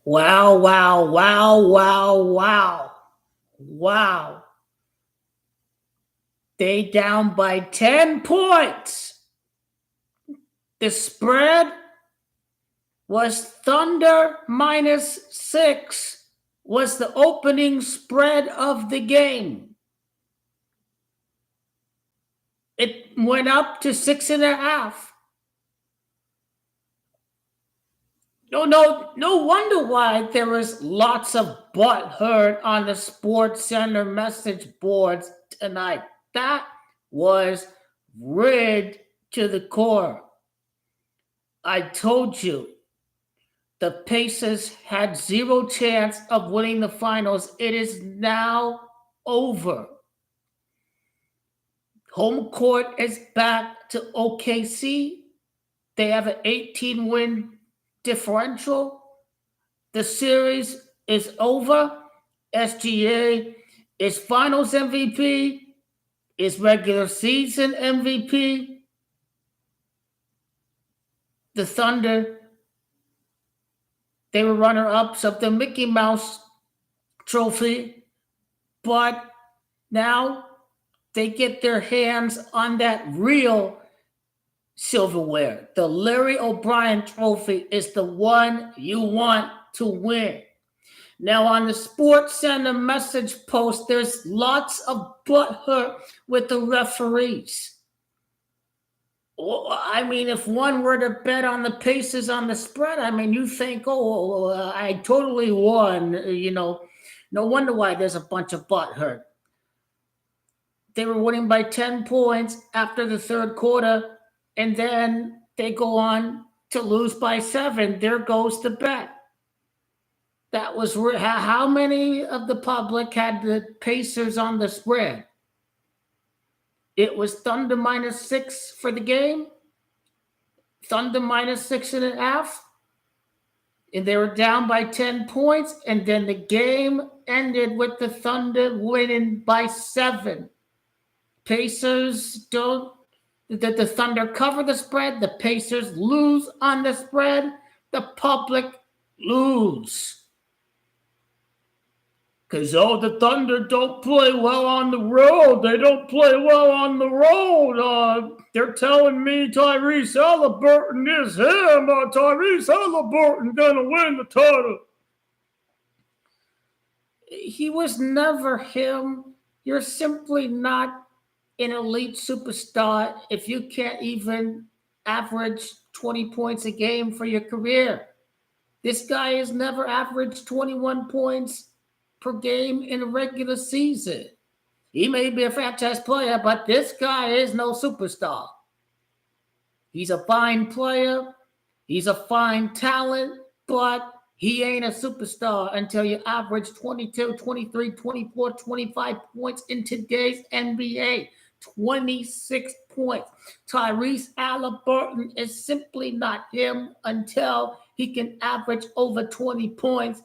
Wow, wow, wow, wow, wow. Wow. They down by 10 points. The spread was Thunder -6, was the opening spread of the game. It went up to 6.5. No wonder why there was lots of butt hurt on the Sports Center message boards tonight. That was rigged to the core. I told you the Pacers had zero chance of winning the finals. It is now over. Home court is back to OKC. They have an 18-win differential. The series is over. SGA is finals MVP, is regular season MVP. The Thunder, they were runner-ups of the Mickey Mouse trophy, but now they get their hands on that real silverware. The Larry O'Brien trophy is the one you want to win. Now, on the Sports Center message post, there's lots of butthurt with the referees. I mean, if one were to bet on the Pacers on the spread, I mean, you think, I totally won. No wonder why there's a bunch of butthurt. They were winning by 10 points after the third quarter, and then they go on to lose by 7. There goes the bet. That was how many of the public had the Pacers on the spread? It was Thunder -6 for the game. Thunder -6.5. And they were down by 10 points. And then the game ended with the Thunder winning by 7. Pacers don't. The Thunder cover the spread. The Pacers lose on the spread. The public lose. Because, the Thunder don't play well on the road. They don't play well on the road. They're telling me Tyrese Halliburton is him. Tyrese Halliburton going to win the title. He was never him. You're simply not an elite superstar if you can't even average 20 points a game for your career. This guy has never averaged 21 points per game in a regular season. He may be a franchise player, but this guy is no superstar. He's a fine player. He's a fine talent, but he ain't a superstar until you average 22, 23, 24, 25 points in today's NBA. 26 points. Tyrese Halliburton is simply not him until he can average over 20 points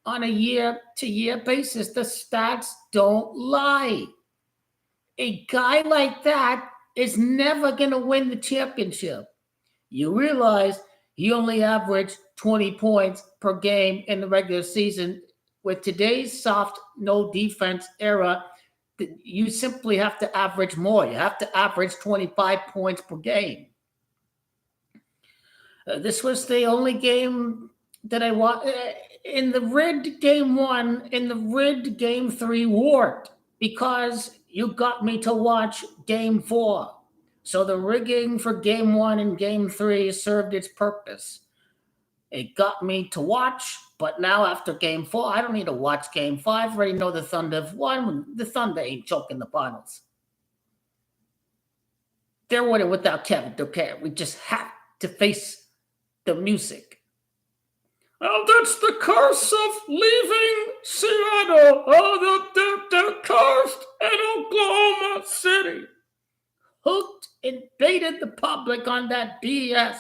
on a year-to-year basis. The stats don't lie. A guy like that is never going to win the championship. You realize he only averaged 20 points per game in the regular season. With today's soft, no defense era, you simply have to average more. You have to average 25 points per game. This was the only game that I watched. In the rigged game 1, in the rigged game 3 worked because you got me to watch game 4. So the rigging for game 1 and game 3 served its purpose. It got me to watch, but now after game 4, I don't need to watch game 5. I already know the Thunder have won. The Thunder ain't choking the finals. They're winning without Kevin Durant. We just have to face the music. Well, that's the curse of leaving Seattle. They're cursed in Oklahoma City. Hooked and baited the public on that BS.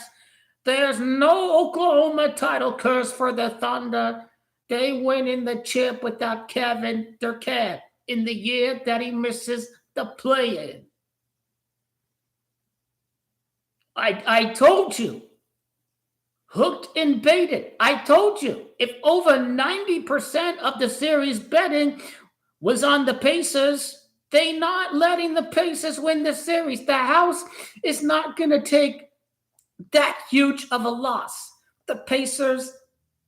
There's no Oklahoma title curse for the Thunder. They win in the chip without Kevin Durant in the year that he misses the play-in. I told you. Hooked and baited. I told you, if over 90% of the series betting was on the Pacers, they not letting the Pacers win the series. The house is not going to take that huge of a loss. The Pacers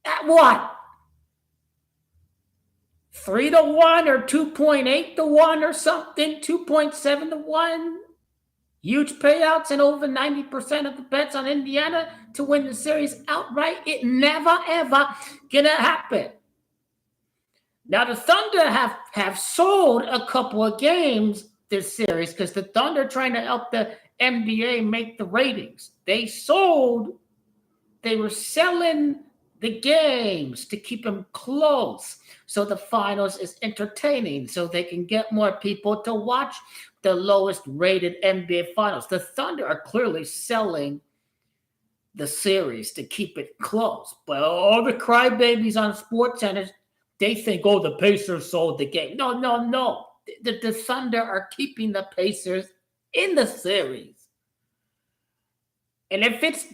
at what? 3-1 or 2.8-1 or something, 2.7-1. Huge payouts and over 90% of the bets on Indiana to win the series outright. It never, ever gonna happen. Now, the Thunder have sold a couple of games this series because the Thunder trying to help the NBA make the ratings. They were selling the games to keep them close so the finals is entertaining, so they can get more people to watch the lowest rated NBA finals. The Thunder are clearly selling the series to keep it close. But all the crybabies on sports centers, they think, oh, the Pacers sold the game. No, no, no. The Thunder are keeping the Pacers in the series. And if it's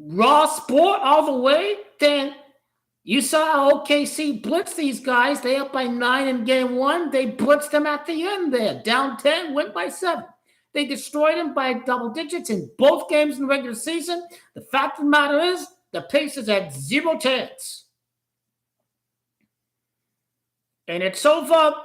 raw sport all the way, then you saw how OKC blitzed these guys. They up by 9 in game 1. They blitzed them at the end there. Down 10, went by 7. They destroyed them by double digits in both games in the regular season. The fact of the matter is, the Pacers had 0 chance. And it's over.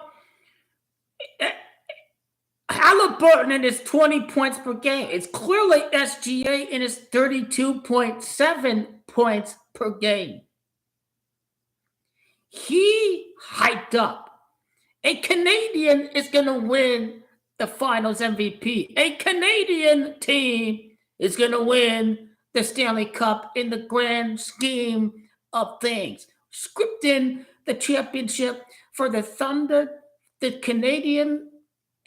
Halliburton in his 20 points per game. It's clearly SGA in his 32.7 points per game. He hyped up. A Canadian is going to win the finals MVP. A Canadian team is going to win the Stanley Cup in the grand scheme of things. Scripting the championship for the Thunder, the Canadian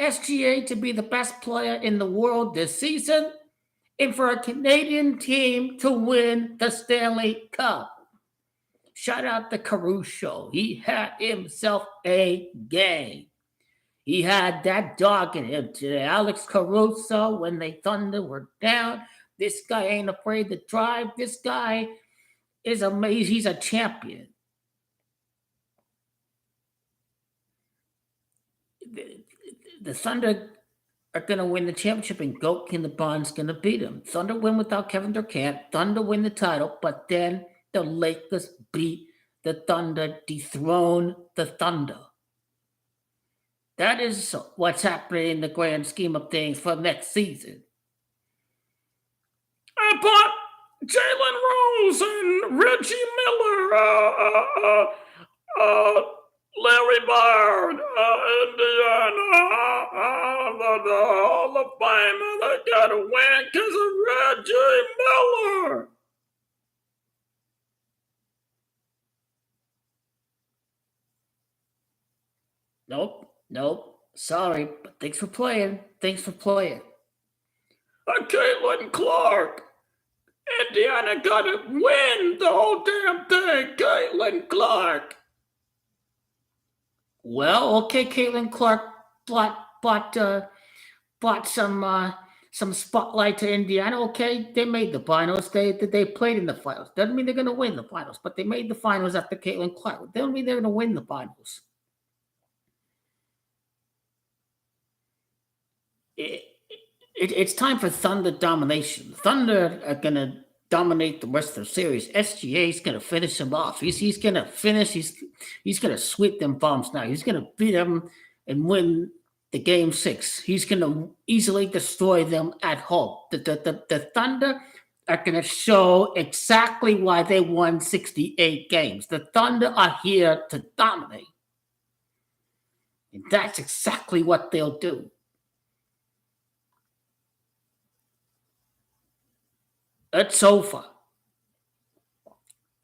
SGA to be the best player in the world this season, and for a Canadian team to win the Stanley Cup. Shout out to Caruso. He had himself a game. He had that dog in him today. Alex Caruso, when the Thunder were down, this guy ain't afraid to drive. This guy is amazing. He's a champion. The Thunder are going to win the championship, and Goat and the Bond's going to beat them. Thunder win without Kevin Durant. Thunder win the title, but then the Lakers beat the Thunder, dethrone the Thunder. That is what's happening in the grand scheme of things for next season. I bought Jalen Rose and Reggie Miller, Larry Bird, Indiana, the Hall of Fame. They got to win because of Reggie Miller. Nope. Sorry, but thanks for playing. Caitlin Clark. Indiana got to win the whole damn thing. Caitlin Clark. Well, okay, Caitlin Clark bought some spotlight to Indiana. Okay, they made the finals. They played in the finals. Doesn't mean they're going to win the finals, but they made the finals after Caitlin Clark. Doesn't mean they're going to win the finals. It's time for Thunder domination. Thunder are going to dominate the rest of the series. SGA is going to finish him off. He's going to finish. He's going to sweep them bombs now. He's going to beat them and win the game 6. He's going to easily destroy them at home. The Thunder are going to show exactly why they won 68 games. The Thunder are here to dominate. And that's exactly what they'll do. It's over.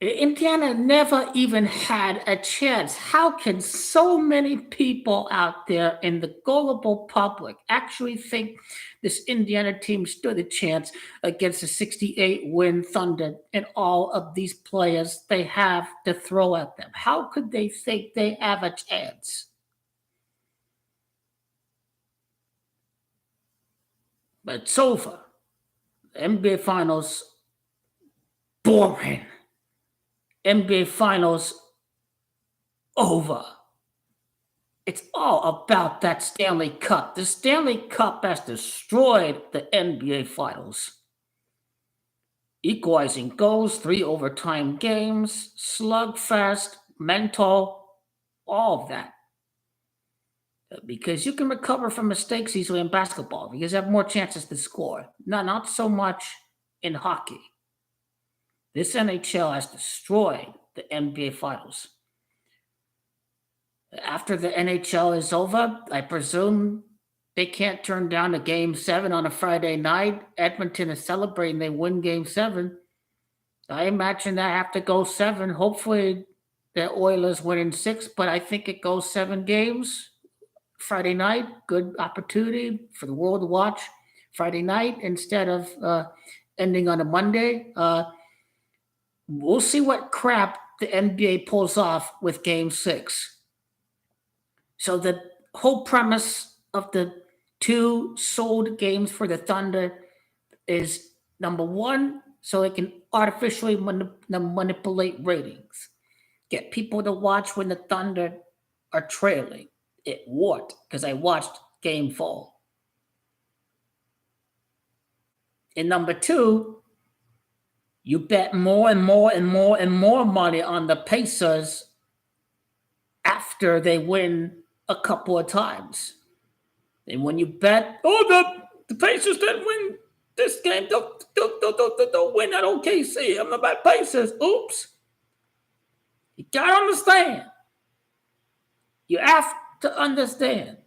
Indiana never even had a chance. How can so many people out there in the gullible public actually think this Indiana team stood a chance against a 68-win Thunder and all of these players they have to throw at them? How could they think they have a chance? But it's over. The NBA Finals Boring. NBA Finals over. It's all about that Stanley Cup. The Stanley Cup has destroyed the NBA Finals. Equalizing goals, 3 overtime games, slugfest, mental, all of that. Because you can recover from mistakes easily in basketball because you have more chances to score. No, not so much in hockey. This NHL has destroyed the NBA Finals. After the NHL is over, I presume they can't turn down a game 7 on a Friday night. Edmonton is celebrating they win game 7. I imagine they have to go 7. Hopefully the Oilers win in 6, but I think it goes 7 games. Friday night, good opportunity for the world to watch Friday night instead of ending on a Monday. We'll see what crap the NBA pulls off with game 6. So the whole premise of the 2 sold games for the Thunder is number 1, so it can artificially manipulate ratings, get people to watch when the Thunder are trailing. It worked because I watched game 4. And number 2, you bet more and more and more and more money on the Pacers after they win a couple of times. And when you bet, the Pacers didn't win this game, don't win at OKC. I'm about Pacers. Oops. You gotta understand. You have to understand.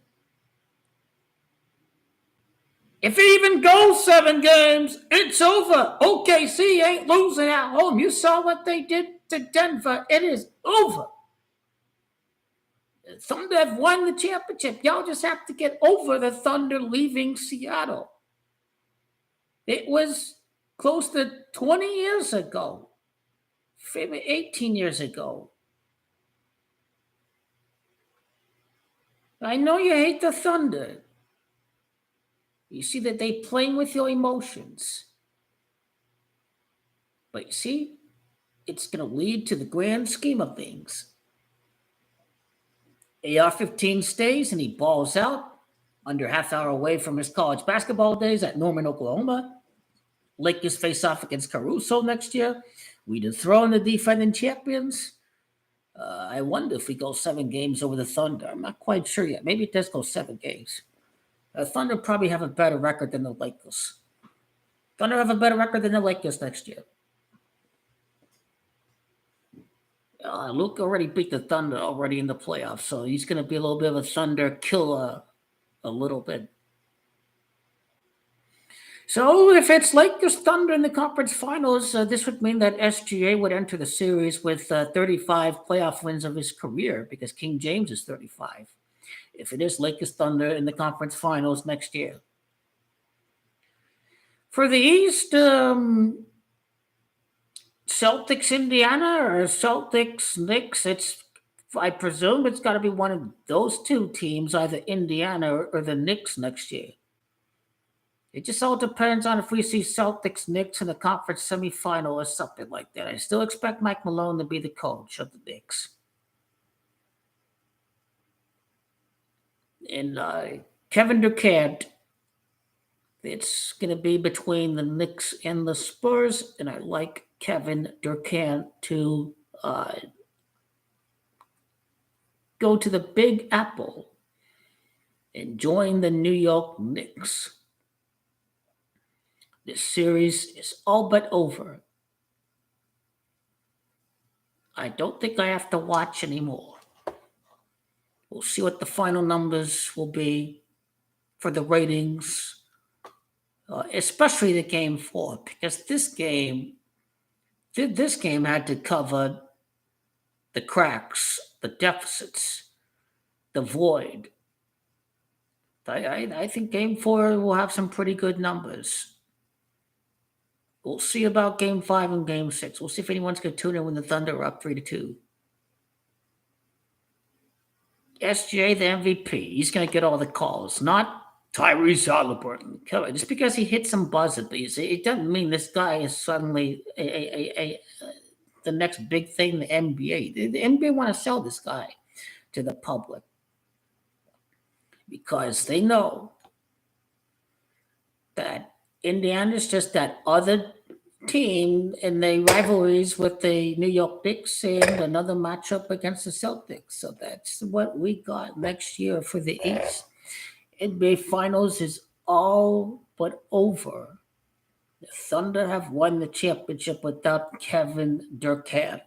If it even goes 7 games, it's over. OKC ain't losing at home. You saw what they did to Denver. It is over. Thunder have won the championship. Y'all just have to get over the Thunder leaving Seattle. It was close to 20 years ago, maybe 18 years ago. I know you hate the Thunder. You see that they playing with your emotions. But you see, it's going to lead to the grand scheme of things. AR-15 stays and he balls out under half hour away from his college basketball days at Norman, Oklahoma. Lakers face off against Caruso next year. We dethrone the defending champions. I wonder if we go 7 games over the Thunder. I'm not quite sure yet. Maybe it does go 7 games. Thunder probably have a better record than the Lakers. Thunder have a better record than the Lakers next year. Luke already beat the Thunder already in the playoffs, so he's going to be a little bit of a Thunder killer a little bit. So if it's Lakers Thunder in the conference finals, this would mean that SGA would enter the series with 35 playoff wins of his career because King James is 35. If it is Lakers Thunder in the conference finals next year. For the East, Celtics Indiana or Celtics Knicks, I presume it's got to be one of those 2 teams, either Indiana or the Knicks next year. It just all depends on if we see Celtics Knicks in the conference semifinal or something like that. I still expect Mike Malone to be the coach of the Knicks. And Kevin Durant, it's going to be between the Knicks and the Spurs, and I like Kevin Durant to go to the Big Apple and join the New York Knicks. This series is all but over. I don't think I have to watch anymore. We'll see what the final numbers will be for the ratings, especially the game 4, because this game had to cover the cracks, the deficits, the void. I think game 4 will have some pretty good numbers. We'll see about game 5 and game 6. We'll see if anyone's going to tune in when the Thunder are up 3-2. SGA, the MVP. He's going to get all the calls. Not Tyrese Halliburton, killer. Just because he hit some buzzer beats, it doesn't mean this guy is suddenly the next big thing in the NBA. The NBA want to sell this guy to the public because they know that Indiana's just that other team in the rivalries with the New York Knicks and another matchup against the Celtics. So that's what we got next year for the East. NBA Finals is all but over. The Thunder have won the championship without Kevin Durant.